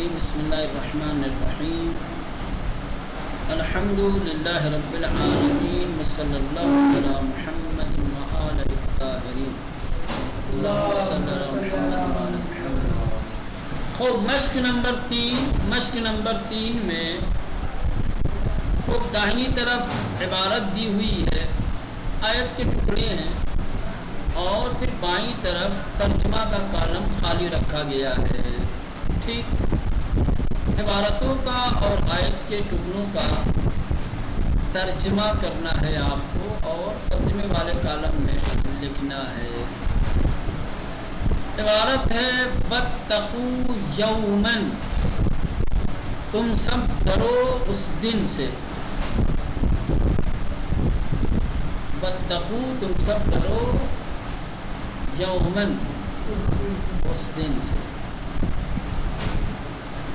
الرجیم بسم اللہ الرحمن الرحیم الحمد للہ رب العالمین وصلی اللہ علی محمد وآلہ الطاہرین اللہم صلی علی محمد وآلہ محمد۔ خوب مشق نمبر 3 میں خوب داہنی طرف عبارت دی ہوئی ہے، آیت کے ٹکڑے ہیں، اور پھر بائیں طرف ترجمہ کا کالم خالی رکھا گیا ہے۔ ٹھیک، عبارتوں کا اور آیت کے ٹکڑوں کا ترجمہ کرنا ہے آپ کو، اور ترجمے والے کالم میں لکھنا ہے۔ عبارت ہے وَاتَّقُوا یَوْمًا، تم سب ڈرو اس دن سے۔ وَاتَّقُوا، تم سب ڈرو یومن، اس دن سے،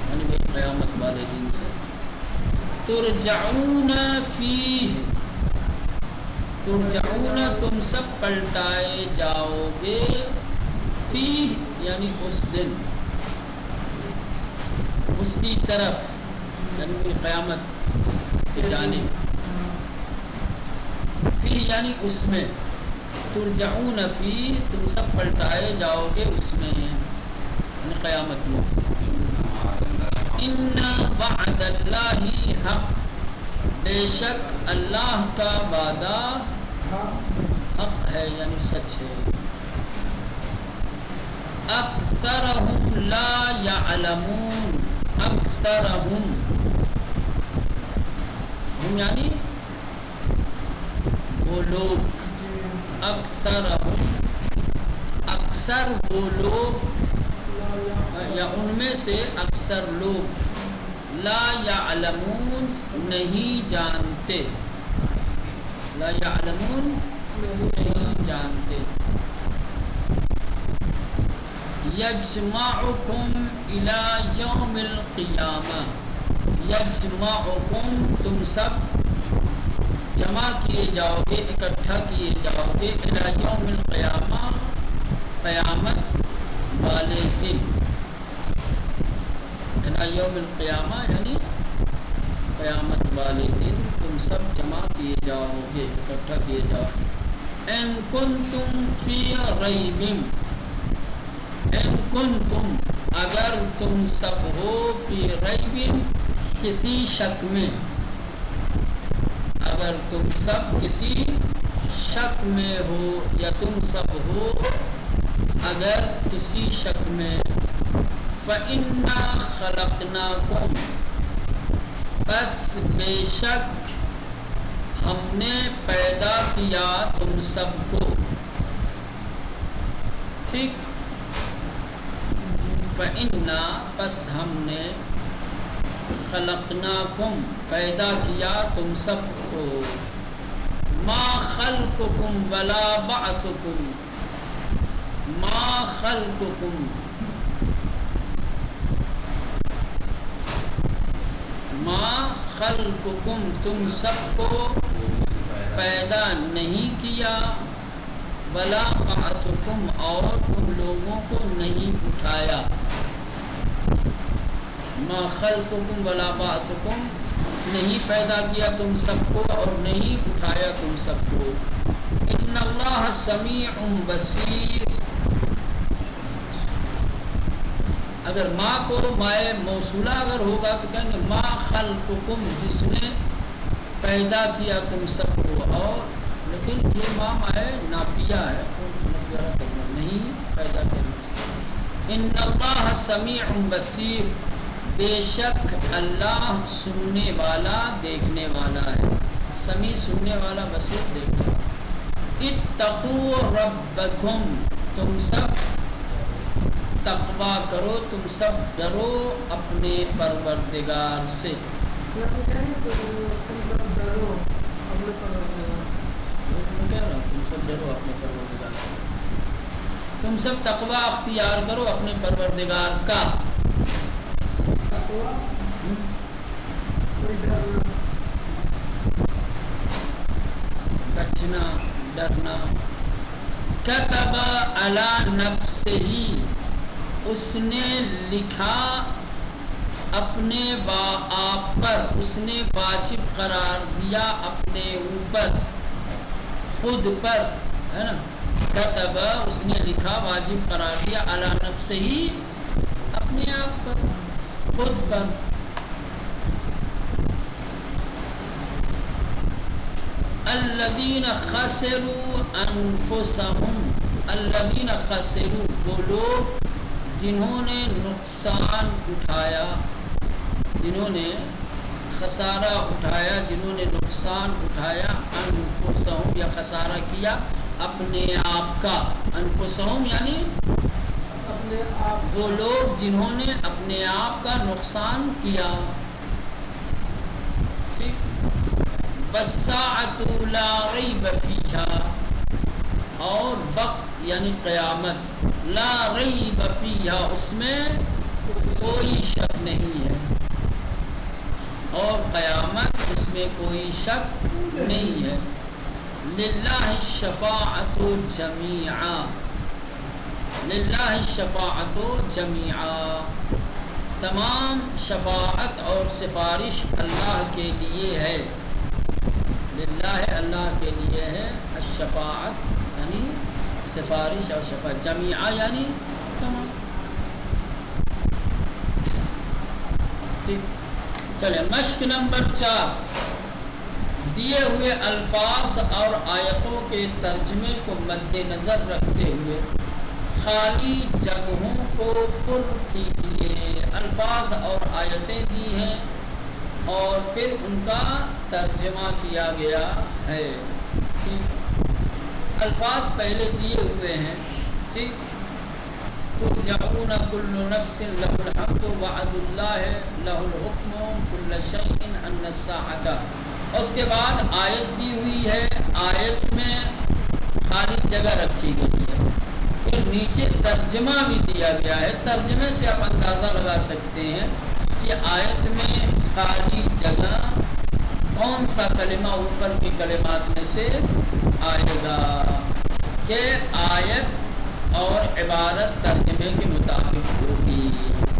یعنی بھائی قیامت والے دن سے۔ ترجعون فیہ، ترجعون، تم سب پلٹائے جاؤ گے، فیہ یعنی اس دن، اس کی طرف، یعنی قیامت کی جانب، فیہ یعنی اس میں، ترجعون فی، تم سب پلٹائے جاؤ گے اس میں، یعنی قیامت میں۔ ان وعد اللہ حق، بے شک اللہ کا وعدہ حق ہے یعنی سچ ہے۔ اکثرہم لا یعلمون، اکثرہم، ہم یعنی وہ لوگ، اکثر وہ لوگ، یا ان میں سے اکثر لوگ، لا یعلمون نہیں جانتے، لا یعلمون نہیں جانتے۔ یجمعکم الی یوم القیامہ، یجمعکم، تم سب جمع کیے جاؤ گے، اکٹھا کیے جاؤ گے، الی یوم القیامہ، قیامت والے دن، الی یوم القیامہ یعنی قیامت والے دن تم سب جمع کیے جاؤ گے، اکٹھا کیے جاؤ گے۔ ان کنتم فی ریب، ان کنتم، اگر تم سب ہو، فی ریب، کسی شک میں، اگر تم سب کسی شک میں ہو، یا تم سب ہو اگر کسی شک میں، فَإِنَّا خَلَقْنَاكُمْ، بس بے شک ہم نے پیدا کیا تم سب کو۔ ٹھیک، فَإِنَّا، بس ہم نے، خلقناکم، پیدا کیا تم سب کو، ما خلقکم ولا بعثکم، ما خلقکم، ما خلقکم، تم سب کو پیدا نہیں کیا، ولا بعثکم، اور تم لوگوں کو نہیں اٹھایا۔ ما خلقکم ولا بعثکم، نہیں پیدا کیا تم سب کو اور نہیں اٹھایا تم سب کو۔ ان اللہ سمیع بصیر، اگر ما کو مائے موصولہ اگر ہوگا تو کہیں گے ما خلقکم، جس نے پیدا کیا تم سب کو، اور لیکن یہ ما مائے نافیہ ہے، نہیں پیدا کرنا۔ ان اللہ سمیع بصیر، بے شک اللہ سننے والا دیکھنے والا ہے، سمیع سننے والا، بصیر دیکھنے والا۔ اتقوا ربکم، تم سب تقویٰ کرو، تم سب ڈرو اپنے پروردگار سے۔ تم سب ڈرو اپنے پروردگار سے، تم سب تقویٰ اختیار کرو اپنے پروردگار کا۔ بچنا، ڈرنا۔ کتب علی نفسہ، اس نے لکھا اپنے آپ پر اس نے واجب قرار دیا اپنے اوپر خود پر ہے نا کتب اس نے لکھا واجب قرار دیا علی نفسہ ہی اپنے آپ پر خود پر الذین خسروا انفسهم الذین خسروا وہ لوگ جنہوں نے نقصان اٹھایا جنہوں نے خسارہ اٹھایا جنہوں نے نقصان اٹھایا انفسهم یا خسارہ کیا اپنے آپ کا انفسهم یعنی اپنے آپ وہ لوگ جنہوں نے اپنے آپ کا نقصان کیا ٹھیک والساعة لا ریب فیہا اور وقت یعنی قیامت لا ریب فیہا اس میں کوئی شک نہیں ہے اور قیامت اس میں کوئی شک نہیں ہے للہ الشفاعۃ جمیعا للہ الشفاعۃ جمیعا تمام شفاعت اور سفارش اللہ کے لیے ہے للہ اللہ کے لیے ہے الشفاعت یعنی سفارش اور شفاعت جمیعا یعنی تمام چلے مشق نمبر 4 دیے ہوئے الفاظ اور آیتوں کے ترجمے کو مد نظر رکھتے ہوئے خالی جگہوں کو پر کیجیے الفاظ اور آیتیں دی ہیں اور پھر ان کا ترجمہ کیا گیا ہے ٹھیک الفاظ پہلے دیے ہوئے ہیں ٹھیک ترجعون کل نفس لہ الحمد وعد اللہ لہ الحکم کل شیء ان الساعۃ اس کے بعد آیت دی ہوئی ہے آیت میں خالی جگہ رکھی گئی ہے پھر نیچے ترجمہ بھی دیا گیا ہے ترجمے سے آپ اندازہ لگا سکتے ہیں کہ آیت میں خالی جگہ کون سا کلمہ اوپر کے کلمات میں سے آئے گا کہ آیت اور عبارت ترجمے کے مطابق ہوگی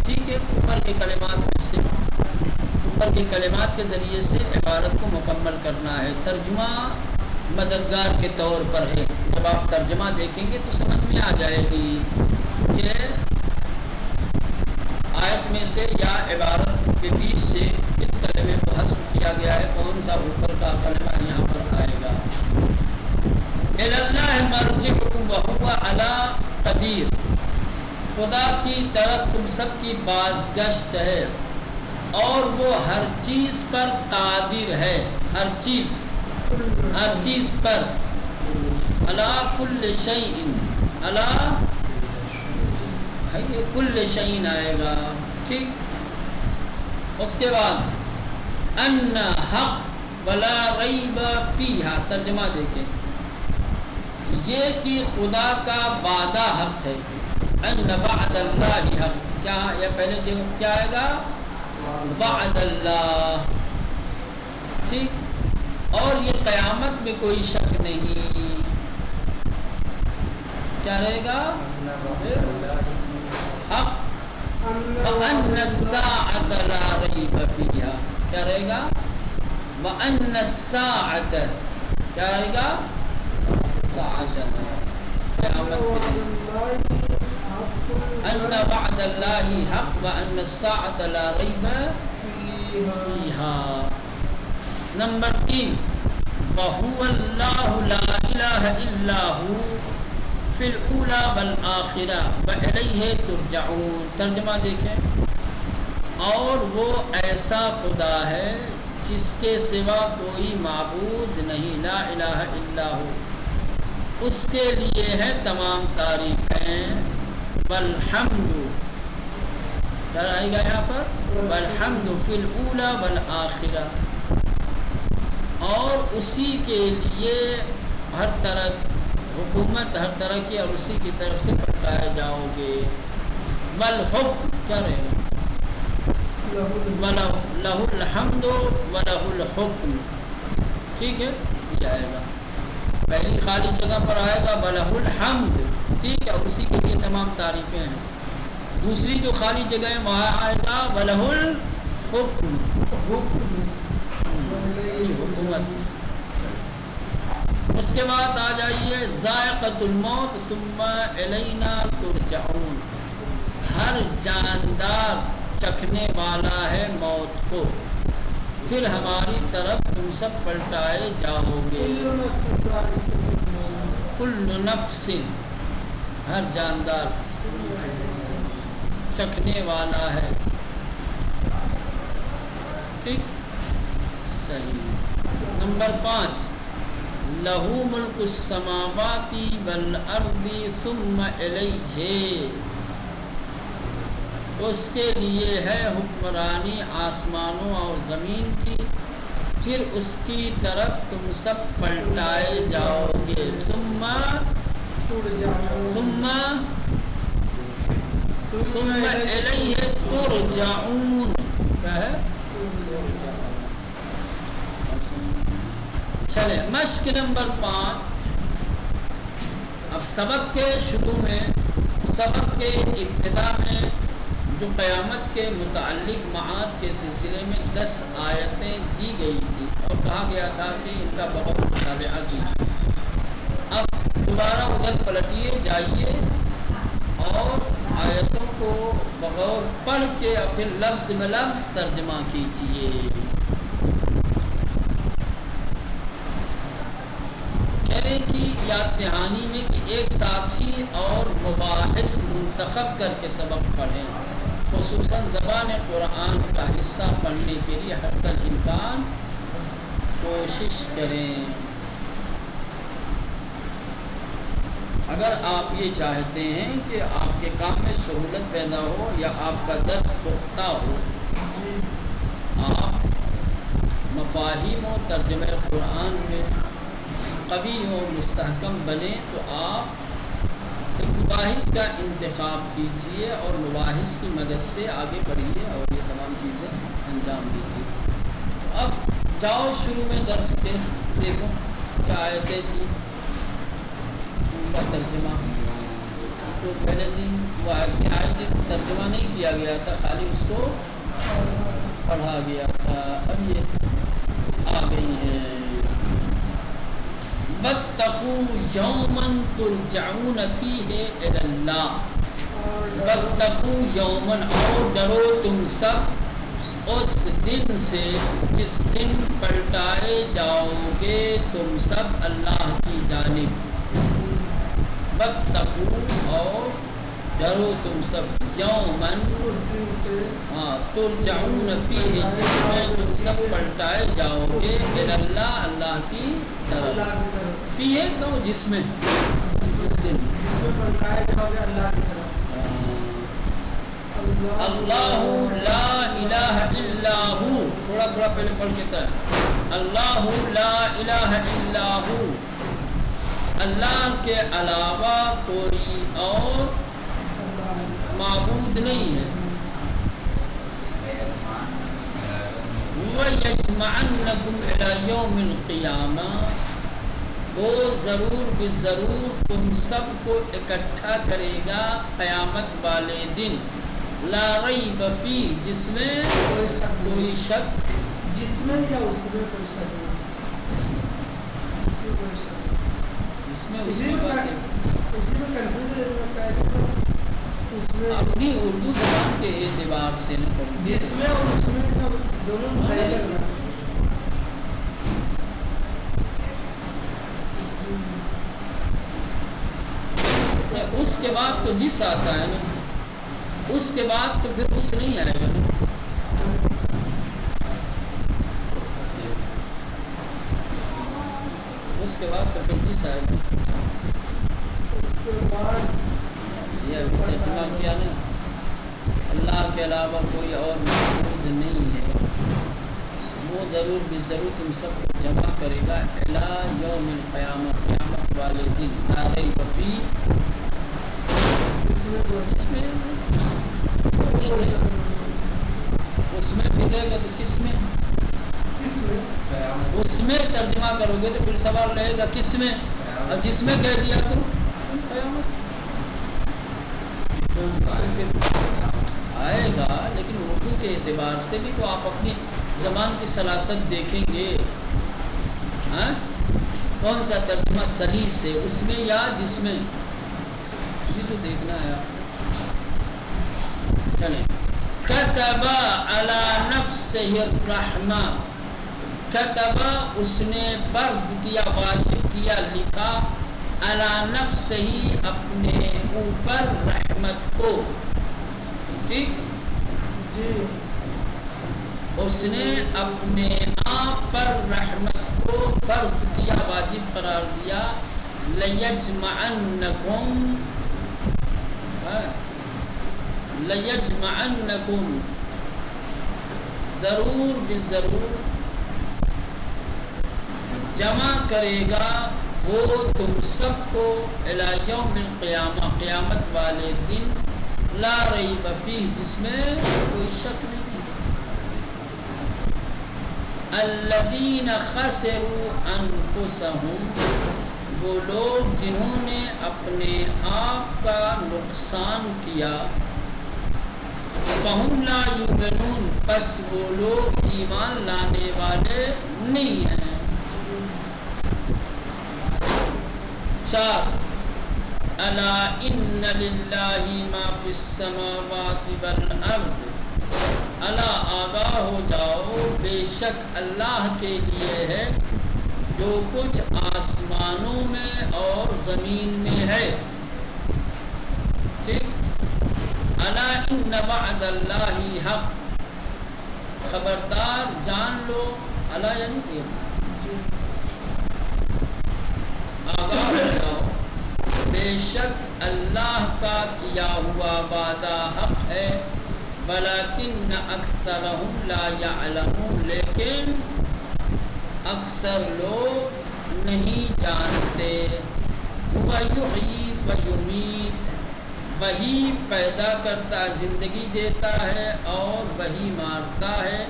ٹھیک ہے اوپر کے کلمات میں سے اوپر کے کلمات کے ذریعے سے عبارت کو مکمل کرنا ہے ترجمہ مددگار کے طور پر ہے جب آپ ترجمہ دیکھیں گے تو سمجھ میں آ جائے گی کہ آیت میں سے یا عبارت کے بیچ سے اس کلمے کو حذف کیا گیا ہے کون سا اوپر کا کلمہ یہاں پر آئے گا اللہ مرجعکم وہو علی قدیر خدا کی طرف تم سب کی بازگشت ہے اور وہ ہر چیز پر قادر ہے ہر چیز پر علی کل شیء علی کل شیء آئے گا ٹھیک اس کے بعد ان حق ولا ریب فیہا ترجمہ دیکھیں یہ کہ خدا کا وعدہ حق ہے ان وعد اللہ حق کیا یہ پہلے کیا آئے گا وعد اللہ ٹھیک اور یہ قیامت میں کوئی شک نہیں کیا رہے گا حق وَأَنَّ السَّاعَةَ لَا رَيْبَ فِيهَا کیا رہے گا وَأَنَّ السَّاعَةَ کیا رہے گا ساعة قیامت کے دن ان وعد اللہ حق وان الساعة لا ریب فیہا نمبر 3 وہو اللہ لا الہ الا ہو فی الاولی والآخرہ والیہ ترجعون ترجمہ دیکھیں اور وہ ایسا خدا ہے جس کے سوا کوئی معبود نہیں لا الہ الا ہو اس کے لیے ہے تمام تعریفیں والحمد کیا آئے گا یہاں پر والحمد فی الاولی والآخرہ اور اسی کے لیے ہر طرح حکومت ہر طرح کی اور اسی کی طرف سے پٹائے جاؤ گے والحکم کیا رہے گا لہ الحمد ولہ الحکم ٹھیک ہے یہ آئے گا پہلی خالی جگہ پر آئے گا وَلَهُ الْحَمْدُ ٹھیک ہے اسی کے لیے تمام تعریفیں ہیں دوسری جو خالی جگہ ہے وہاں آئے گا وَلَهُ الْحُكْمُ حکومت. اس کے بعد آ جائیے ذائقۃ الموت ثم الینا ترجعون. ہر جاندار چکھنے والا ہے موت کو، پھر ہماری طرف تم سب پلٹائے جاؤ گے. کل نفس، ہر جاندار چکھنے والا ہے. ٹھیک، صحیح. نمبر 5 لہو ملک السماوات والارض ثم الیہ. اس کے لیے ہے حکمرانی آسمانوں اور زمین کی، پھر اس کی طرف تم سب پلٹائے جاؤ گے. ثم الیہ ترجعون. کیا ہے؟ چلے مشق نمبر 5. اب سبق کے شروع میں، سبق کے ابتدا میں جو قیامت کے متعلق معاد کے سلسلے میں 10 آیتیں دی گئی تھی اور کہا گیا تھا کہ ان کا بہت مطالعہ کیجیے. اب دوبارہ ادھر پلٹیے جائیے اور آیتوں کو بغور پڑھ کے اور پھر لفظ میں لفظ ترجمہ کیجیے. کہنے کی یاد دہانی میں کہ ایک ساتھی اور مباحث منتخب کر کے سبق پڑھیں، خصوصاً زبان قرآن کا حصہ پڑھنے کے لیے حد الامکان کوشش کریں. اگر آپ یہ چاہتے ہیں کہ آپ کے کام میں سہولت پیدا ہو یا آپ کا درس پختہ ہو، آپ مفاہیم و ترجمہ قرآن میں قوی و مستحکم بنے، تو آپ مباحث کا انتخاب کیجیے اور مباحث کی مدد سے آگے بڑھیے اور یہ تمام چیزیں انجام دیجیے. اب جاؤ شروع میں درس کے دیکھو کیا آیتیں تھی، ان کا ترجمہ. تو پہلے دن وہ آیت ترجمہ نہیں کیا گیا تھا، خالی اس کو پڑھا گیا تھا. اب یہ آ گئی ہیں. وَاتَّقُوا يَوْمًا تُرْجَعُونَ فِيهِ إِلَى اللَّهِ. وَاتَّقُوا يَوْمًا، اور ڈرو تم سب اس دن سے جس دن پلٹائے جاؤ گے تم سب اللہ کی جانب. وَاتَّقُوا، اور ڈرو تم سب، یومًا ترجعون فیہ، جس میں تم سب پلٹائے جاؤ گے، الی اللہ، اللہ کی طرف. فیہ تو جس میں پلٹائے جاؤ گے اللہ کی طرف. اللہ لا الہ الا ہو، تھوڑا تھوڑا پہلے پڑھ کے تھا. اللہ لا الہ الا ہو، اللہ کے علاوہ کوئی اور معبود نہیں ہے. وَيَجْمَعَنَّكُمْ إِلَى يَوْمِ الْقِيَامَةِ، وہ ضرور بضرور تم سب کو اکٹھا کرے گا قیامت والے دن. لا ریب فیہ، جس میں کوئی شک، جس میں یا اس میں کوئی شک نہیں، جس میں اس میں باتیں اپنی اردو زبان کے اعتبار سے نہ کریں، جس میں اور اس میں دونوں صحیح کرنا. اس کے بعد تو جس آتا ہے نا، اس کے بعد تو پھر اس نہیں آئے گا نا. اس کے بعد تو پھر جس آئے گا. اس کے بعد یہ ابھی ترجمہ کیا نا، اللہ کے علاوہ کوئی اور معبود نہیں ہے، وہ ضرور بضرور تم سب کو جمع کرے گا الی یوم القیامہ، قیامت والے دن. لا ریب فیہ، اس میں ملے گا تو کس میں، اس میں ترجمہ کرو گے تو پھر سوال رہے گا کس میں، اور جس میں کہہ دیا تو قیامت. آئے گا، لیکن اردو کے اعتبار سے بھی تو آپ اپنی زبان کی سلاست دیکھیں گے. ہاں کون سا ترجمہ صحیح سے، اس میں یا جس میں، یہ تو دیکھنا ہے آپ. چلیں. کتب علی نفسہ الرحمہ، کتب اس نے فرض کیا، واجب کیا، لکھا، علی نفسہ ہی اپنے اوپر، رحمت کو. ٹھیک جی. اس نے اپنے آپ پر رحمت کو فرض کیا، واجب قرار دیا. لیجمعنکم، لیجمعنکم، ضرور بضرور جمع کرے گا وہ تم سب کو، الی یوم القیامہ، قیامت والے دن، لا ریب فیہ، جس میں کوئی شک نہیں. الذین خسروا انفسہم، وہ لوگ جنہوں نے اپنے آپ کا نقصان کیا. فہم لا یؤمنون، پس وہ لوگ ایمان لانے والے نہیں ہیں. 4 الا ان للہ ما فی السماوات والارض، الا آگاہ ہو جاؤ، بے شک اللہ کے لیے ہے جو کچھ آسمانوں میں اور زمین میں ہے. ٹھیک. الا ان وعد اللہ حق، خبردار جان لو، الا یعنی یہ آگاہ ہو جاؤ، بے شک اللہ کا کیا ہوا وعدہ حق ہے. ولیکن اکثرہم لا یعلمون، لیکن اکثر لوگ نہیں جانتے. هو یحیی و یمیت، وہی پیدا کرتا، زندگی دیتا ہے اور وہی مارتا ہے.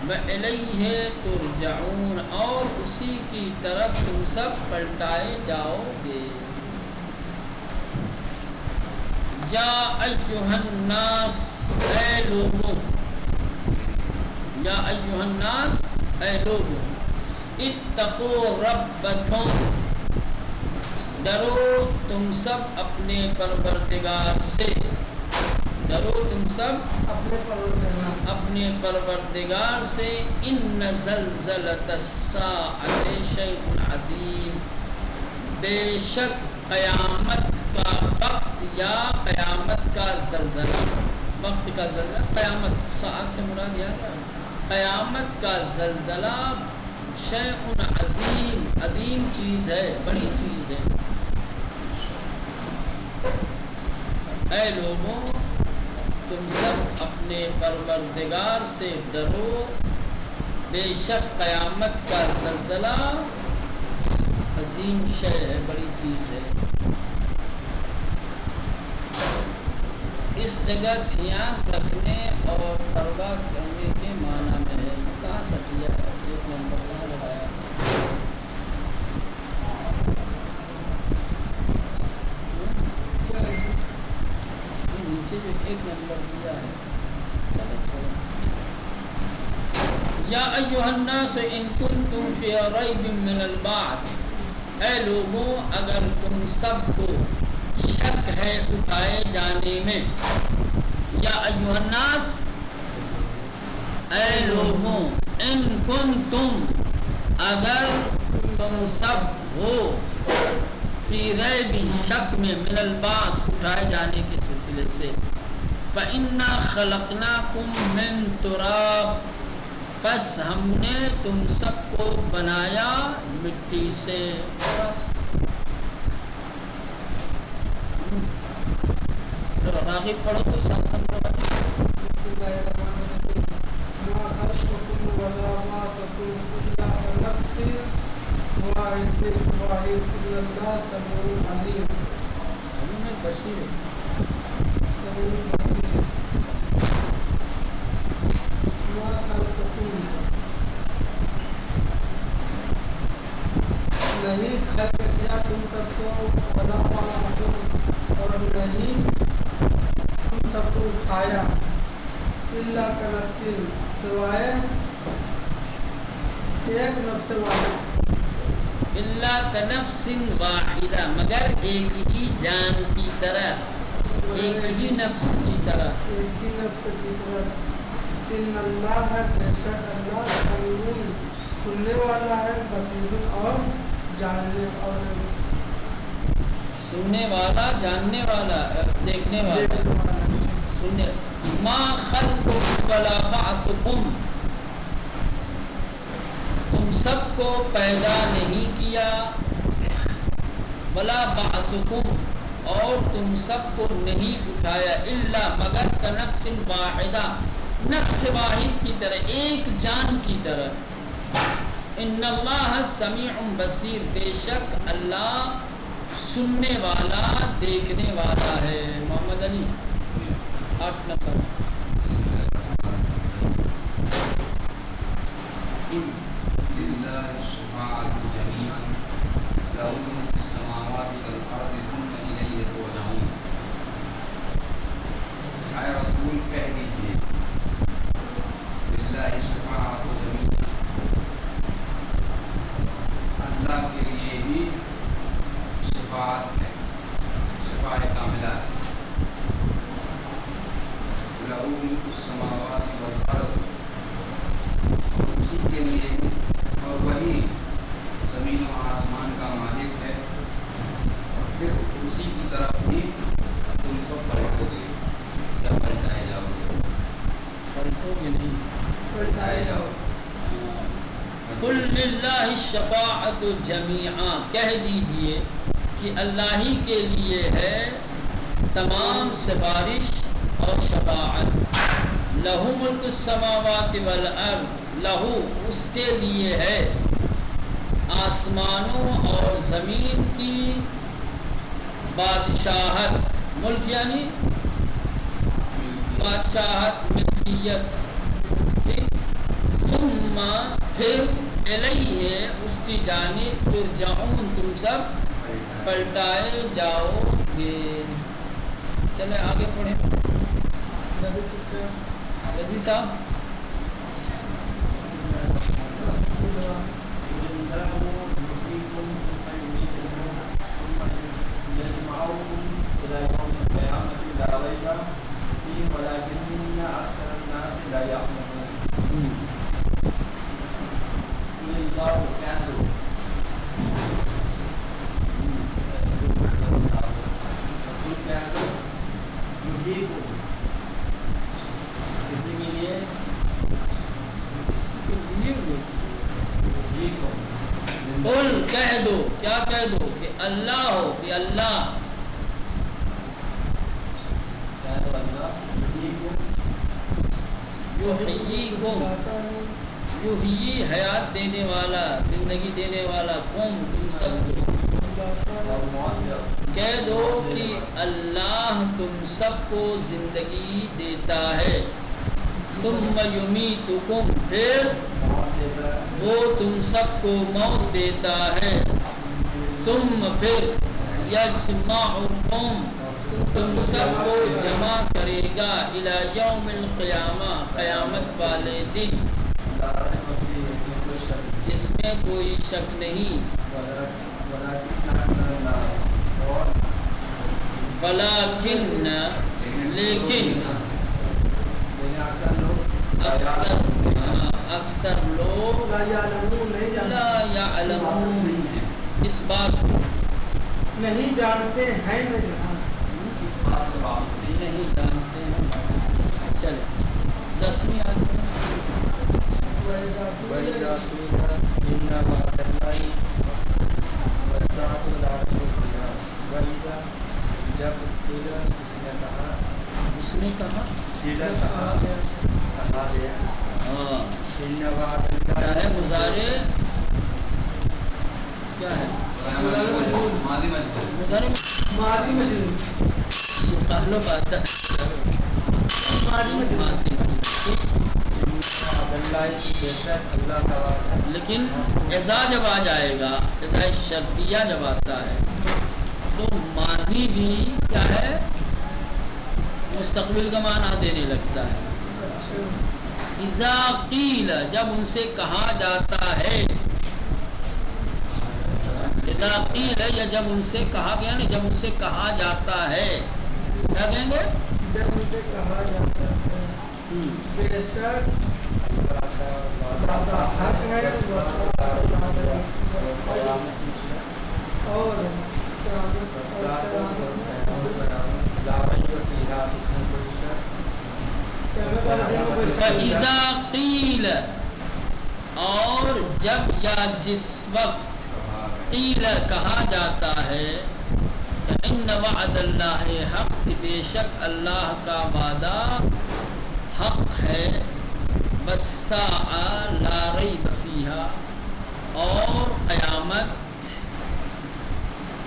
وإلیہ ترجعون، اور اسی کی طرف تم سب پلٹائے جاؤ گے. یا ایھا الناس، اے لوگوں، یا ایھا الناس، اے لوگوں، اتقوا ربکم، ڈرو تم سب اپنے پروردگار سے، ڈرو تم سب اپنے پروردگار سے. ان زلزلۃ الساعۃ شیء عظیم، بے شک قیامت کا وقت یا قیامت کا زلزلہ، وقت کا زلزلہ، قیامت ساعت سے مراد ہے قیامت کا زلزلہ، شیء عظیم، عظیم چیز ہے، بڑی چیز ہے. اے لوگوں، تم سب اپنے پروردگار سے ڈرو، بے شک قیامت کا زلزلہ عظیم شے ہے، بڑی چیز ہے. اس جگہ دھیان رکھنے اور پرواہ کرنے کے معنی میں ہے. کہاں سے دیا ہے؟ ایک نمبر کہاں لگایا؟ نیچے جو ایک نمبر دیا ہے، چلو چھوڑو. یا ایھا الناس ان کنتم فی ریب من البعث، اے لوگوں اگر تم سب کو شک ہے اٹھائے جانے میں. یا ایھا الناس، اے لوگوں، ان کنتم، اگر تم سب ہو، فی ریب، شک میں، من البعث، اٹھائے جانے کے سلسلے سے. فإنا خلقناکم من تراب، پس ہم نے تم سب کو بنایا مٹی سے. راغب پڑھو تو 7 نمبر. بسم اللہ الرحمن الرحیم. ما خلقکم ولا ما تكون الا كنفس واحدة ان اللہ سمیع علیم. بصیر، سمیع بصیر. ما خلقکم، نہیں خلق کیا تم سب کو، ولا ما تكون، اور نہیں الا کنفس سوائے ایک نفس واحد، الا کنفس واحدہ مگر ایک ہی جان کی طرح، ایک ہی نفس کی طرح، ایک ہی نفس کی طرح۔ ان اللہ بے شک اللہ سمیع سننے والا ہے، بصیر اور جاننے اور سننے والا، جاننے والا، دیکھنے والا۔ سننے ما خلقکم ولا بعثکم، تم سب کو پیدا نہیں کیا، ولا بعثکم اور تم سب کو نہیں اٹھایا، الا مگر کنفس واحدہ نفس واحد کی طرح، ایک جان کی طرح۔ ان اللہ سمیع بصیر، بے شک اللہ سننے والا دیکھنے والا ہے۔ محمد علی 8 نمبر۔ للہ الشفاعۃ جمیعا لہ ملک السماوات والارض ثم الیہ ترجعون۔ اے رسول کہہ دیجیے للہ الشفاعۃ جمیعا، اللہ کے لیے ہی شفاعت ہے، شفاعت کاملہ ہے۔ لہ ملک السماوات والارض، اسی کے لیے اور وہی زمین و آسمان کا مالک ہے، اور پھر اسی کی طرف ہی تم سب پلٹو گے یا پلٹائے جاؤ گے، پلٹو گے نہیں، پلٹائے جاؤ۔ قل للہ الشفاعۃ جمیعا، کہہ دیجئے کہ اللہ ہی کے لیے ہے تمام سفارش اور شفاعت۔ لہ ملک السماوات والارض، لہو اس کے لیے ہے آسمانوں اور زمین کی بادشاہت، ملک یعنی بادشاہت، ملکیت، ٹھیک۔ ثم پھر الیہ اس کی جانب ترجعون، تم سب پلٹائے جاؤ گے۔ چلیں آگے پڑھیں۔ رضی صاحب قل کہہ دو، کیا کہہ دو کہ اللہ ہو، کہ اللہ یحییکم، یحیی حیات دینے والا، زندگی دینے والا، قوم تم سب کو، کہہ دو کہ اللہ تم سب کو زندگی دیتا ہے، ثم یمیتکم پھر وہ تم سب کو موت دیتا ہے، تم پھر یجمعکم تم سب کو جمع کرے گا، الی یوم القیامہ قیامت والے دن، جس میں کوئی شک نہیں، ولیکن لیکن اکثر لوگ لا یعلمون اس بات کو نہیں جانتے ہیں، اس بات سے بات نہیں جانتے ہیں۔ چلے 10ویں آیت جب اس نے کہا کیا ہے مضارع، کیا ہے ماضی مجھول، مضارع ماضی مجرور، تعلق آتا ہے ماضی، لیکن اذا جب آ جائے گا، اذا شرطیہ جب آتا ہے تو ماضی بھی کیا ہے مستقبل کا معنی دینے لگتا ہے۔ اذا قیل جب ان سے کہا جاتا ہے، اذا قیل یا جب ان سے کہا گیا نہیں، جب ان سے کہا جاتا ہے کیا کہیں گے؟ جب مجھے کہا جاتا ہے بے شک وعدہ حق ہے اور فَإِذَا قِيلَ اور جب یا جس وقت قیل کہا جاتا ہے ان وعد اللہ حق، بے شک اللہ کا وعدہ حق ہے، والساعۃ لا ریب فیہا اور قیامت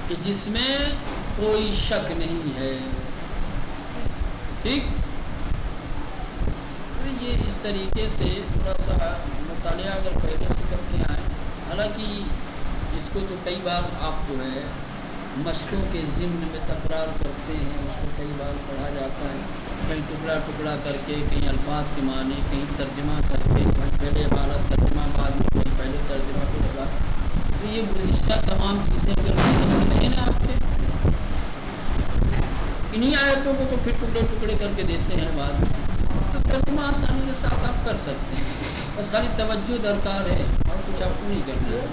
کہ جس میں کوئی شک نہیں ہے. ٹھیک، یہ اس طریقے سے تھوڑا سا مطالعہ اگر پہلے سے کر کے آئے، حالانکہ اس کو تو کئی بار آپ جو ہے مشقوں کے ضمن میں تکرار کرتے ہیں، اس کو کئی بار پڑھا جاتا ہے، کہیں ٹکڑا ٹکڑا کر کے، کہیں الفاظ کے معنی، کہیں ترجمہ کر کے، کہیں پہلے عبارت ترجمہ بعد میں، کہیں پہلے ترجمہ کو لگا. تو یہ گزشتہ تمام چیزیں اگر نہیں نا آپ کے انہیں آیتوں کو تو پھر ٹکڑے ٹکڑے کر کے دیتے ہیں بعد میں، تو ترجمہ آسانی کے ساتھ آپ کر سکتے ہیں، بس خالی توجہ درکار ہے اور کچھ آپ کو نہیں کرنا ہے.